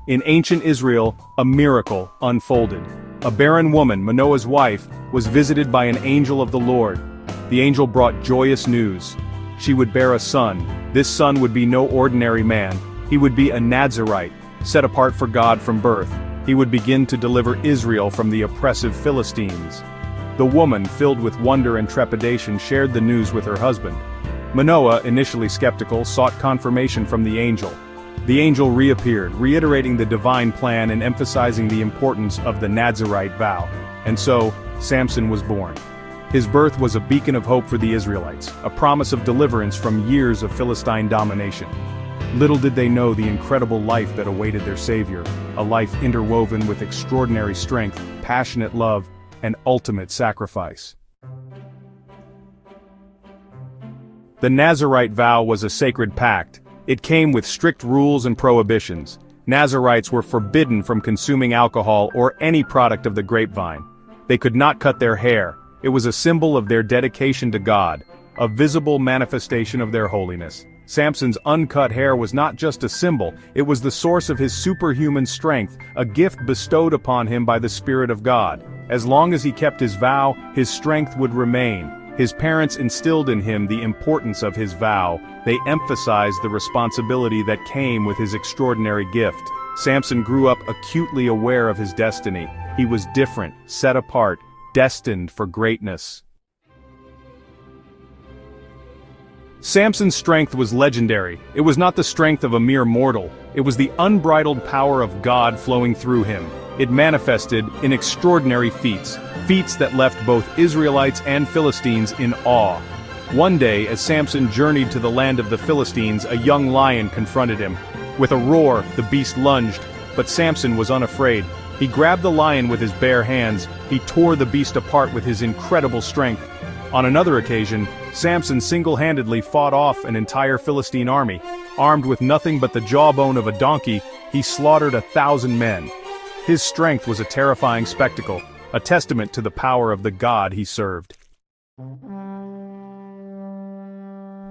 In ancient Israel, a miracle unfolded. A barren woman, Manoah's wife, was visited by an angel of the Lord. The angel brought joyous news. She would bear a son. This son would be no ordinary man. He would be a Nazirite, set apart for God from birth. He would begin to deliver Israel from the oppressive Philistines. The woman, filled with wonder and trepidation, shared the news with her husband. Manoah, initially skeptical, sought confirmation from the angel. The angel reappeared, reiterating the divine plan and emphasizing the importance of the Nazirite vow. And so, Samson was born. His birth was a beacon of hope for the Israelites, a promise of deliverance from years of Philistine domination. Little did they know the incredible life that awaited their Savior, a life interwoven with extraordinary strength, passionate love, and ultimate sacrifice. The Nazirite vow was a sacred pact. It came with strict rules and prohibitions. Nazirites were forbidden from consuming alcohol or any product of the grapevine. They could not cut their hair. It was a symbol of their dedication to God, a visible manifestation of their holiness. Samson's uncut hair was not just a symbol, it was the source of his superhuman strength, a gift bestowed upon him by the Spirit of God. As long as he kept his vow, his strength would remain. His parents instilled in him the importance of his vow. They emphasized the responsibility that came with his extraordinary gift. Samson grew up acutely aware of his destiny. He was different, set apart, destined for greatness. Samson's strength was legendary. It was not the strength of a mere mortal. It was the unbridled power of God flowing through him. It manifested in extraordinary feats that left both Israelites and Philistines in awe. One day, as Samson journeyed to the land of the Philistines, a young lion confronted him. With a roar, the beast lunged, but Samson was unafraid. He grabbed the lion with his bare hands. He tore the beast apart with his incredible strength. On another occasion, Samson single-handedly fought off an entire Philistine army. Armed with nothing but the jawbone of a donkey, he slaughtered 1,000 men. His strength was a terrifying spectacle, a testament to the power of the God he served.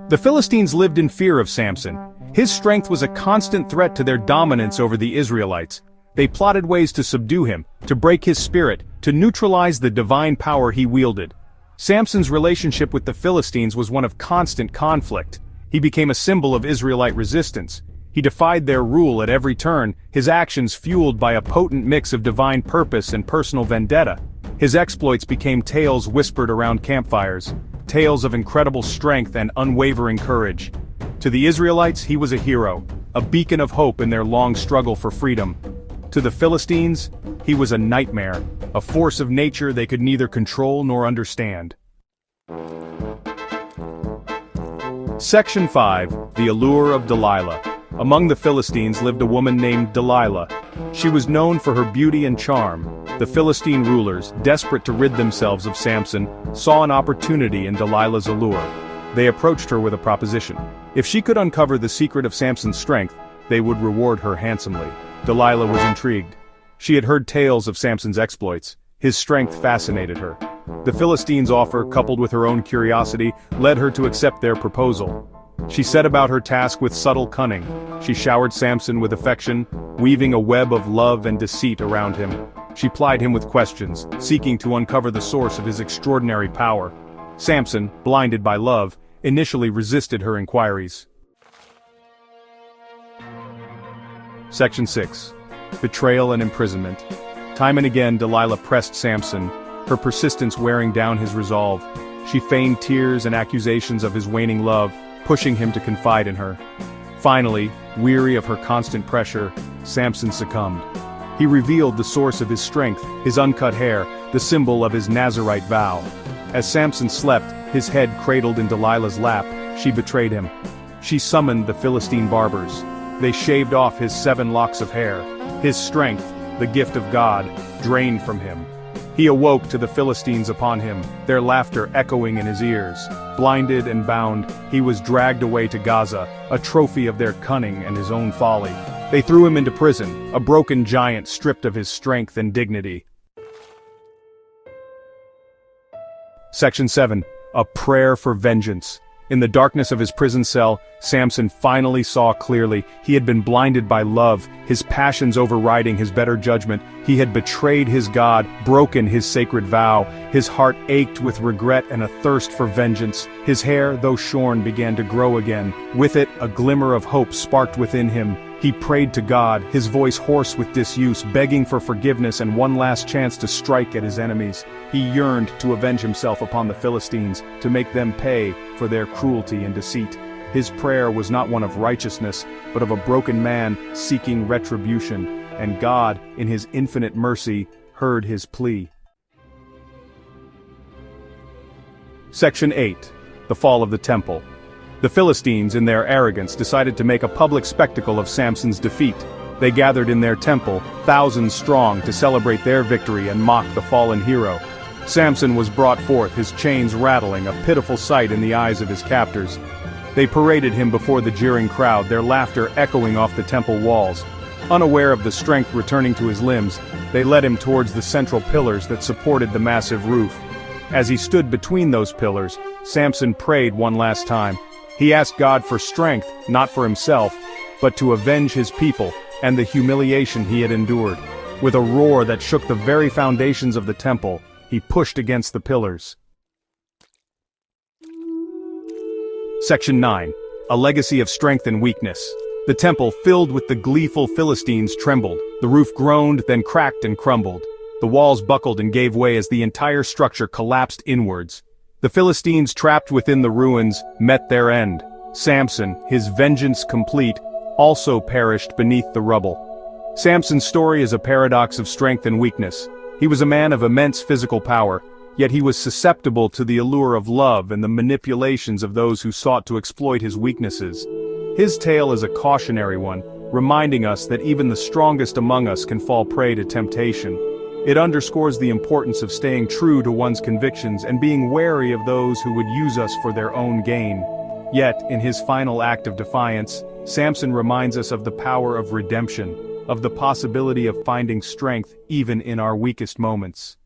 The Philistines lived in fear of Samson. His strength was a constant threat to their dominance over the Israelites. They plotted ways to subdue him, to break his spirit, to neutralize the divine power he wielded. Samson's relationship with the Philistines was one of constant conflict. He became a symbol of Israelite resistance. He defied their rule at every turn, his actions fueled by a potent mix of divine purpose and personal vendetta. His exploits became tales whispered around campfires, tales of incredible strength and unwavering courage. To the Israelites, he was a hero, a beacon of hope in their long struggle for freedom. To the Philistines, he was a nightmare, a force of nature they could neither control nor understand. Section 5. The Allure of Delilah. Among the Philistines lived a woman named Delilah. She was known for her beauty and charm. The Philistine rulers, desperate to rid themselves of Samson, saw an opportunity in Delilah's allure. They approached her with a proposition. If she could uncover the secret of Samson's strength, they would reward her handsomely. Delilah was intrigued. She had heard tales of Samson's exploits. His strength fascinated her. The Philistines' offer, coupled with her own curiosity, led her to accept their proposal. She set about her task with subtle cunning. She showered Samson with affection, weaving a web of love and deceit around him. She plied him with questions, seeking to uncover the source of his extraordinary power. Samson, blinded by love, initially resisted her inquiries. Section 6. Betrayal and Imprisonment. Time and again Delilah pressed Samson, her persistence wearing down his resolve. She feigned tears and accusations of his waning love, pushing him to confide in her. Finally, weary of her constant pressure, Samson succumbed. He revealed the source of his strength, his uncut hair, the symbol of his Nazirite vow. As Samson slept, his head cradled in Delilah's lap, she betrayed him. She summoned the Philistine barbers. They shaved off his 7 locks of hair. His strength, the gift of God, drained from him. He awoke to the Philistines upon him, their laughter echoing in his ears. Blinded and bound, he was dragged away to Gaza, a trophy of their cunning and his own folly. They threw him into prison, a broken giant stripped of his strength and dignity. Section 7. A Prayer for Vengeance. In the darkness of his prison cell, Samson finally saw clearly. He had been blinded by love, his passions overriding his better judgment. He had betrayed his God, broken his sacred vow. His heart ached with regret and a thirst for vengeance. His hair, though shorn, began to grow again. With it, a glimmer of hope sparked within him. He prayed to God, his voice hoarse with disuse, begging for forgiveness and one last chance to strike at his enemies. He yearned to avenge himself upon the Philistines, to make them pay for their cruelty and deceit. His prayer was not one of righteousness, but of a broken man seeking retribution, and God, in his infinite mercy, heard his plea. Section 8. The Fall of the Temple. The Philistines, in their arrogance, decided to make a public spectacle of Samson's defeat. They gathered in their temple, thousands strong, to celebrate their victory and mock the fallen hero. Samson was brought forth, his chains rattling, a pitiful sight in the eyes of his captors. They paraded him before the jeering crowd, their laughter echoing off the temple walls. Unaware of the strength returning to his limbs, they led him towards the central pillars that supported the massive roof. As he stood between those pillars, Samson prayed one last time. He asked God for strength, not for himself, but to avenge his people and the humiliation he had endured. With a roar that shook the very foundations of the temple, he pushed against the pillars. Section 9. A Legacy of Strength and Weakness. The temple, filled with the gleeful Philistines, trembled. The roof groaned, then cracked and crumbled. The walls buckled and gave way as the entire structure collapsed inwards. The Philistines, trapped within the ruins, met their end. Samson, his vengeance complete, also perished beneath the rubble. Samson's story is a paradox of strength and weakness. He was a man of immense physical power, yet he was susceptible to the allure of love and the manipulations of those who sought to exploit his weaknesses. His tale is a cautionary one, reminding us that even the strongest among us can fall prey to temptation. It underscores the importance of staying true to one's convictions and being wary of those who would use us for their own gain. Yet, in his final act of defiance, Samson reminds us of the power of redemption, of the possibility of finding strength even in our weakest moments.